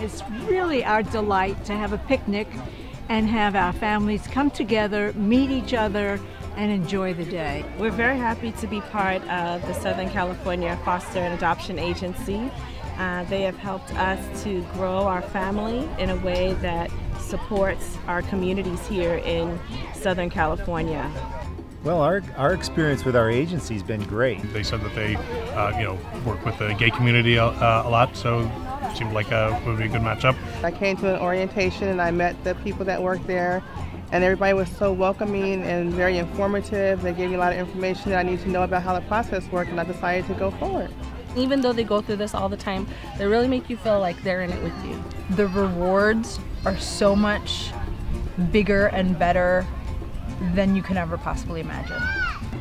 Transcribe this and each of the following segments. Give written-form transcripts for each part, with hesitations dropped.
It's really our delight to have a picnic and have our families come together, meet each other, and enjoy the day. We're very happy to be part of the Southern California Foster and Adoption Agency. They have helped us to grow our family in a way that supports our communities here in Southern California. Well, our experience with our agency has been great. They said that they work with the gay community a lot, so it seemed like it would be a good matchup. I came to an orientation and I met the people that work there, and everybody was so welcoming and very informative. They gave me a lot of information that I need to know about how the process worked, and I decided to go forward. Even though they go through this all the time, they really make you feel like they're in it with you. The rewards are so much bigger and better than you can ever possibly imagine.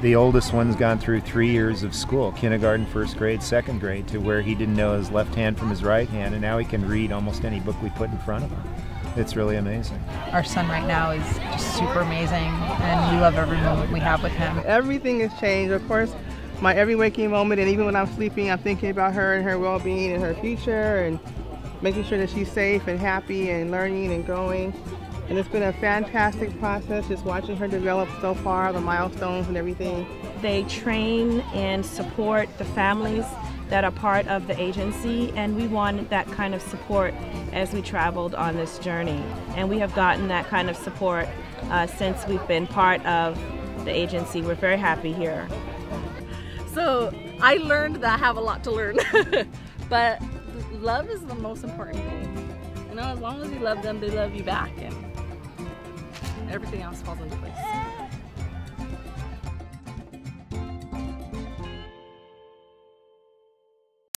The oldest one's gone through 3 years of school, kindergarten, first grade, second grade, to where he didn't know his left hand from his right hand, and now he can read almost any book we put in front of him. It's really amazing. Our son right now is just super amazing, and we love every moment we have with him. Everything has changed. Of course, my every waking moment, and even when I'm sleeping, I'm thinking about her and her well-being and her future, and making sure that she's safe and happy and learning and growing. And it's been a fantastic process just watching her develop so far, the milestones and everything. They train and support the families that are part of the agency, and we wanted that kind of support as we traveled on this journey. And we have gotten that kind of support since we've been part of the agency. We're very happy here. So I learned that I have a lot to learn, but love is the most important thing. You know, as long as you love them, they love you back, and everything else falls into place.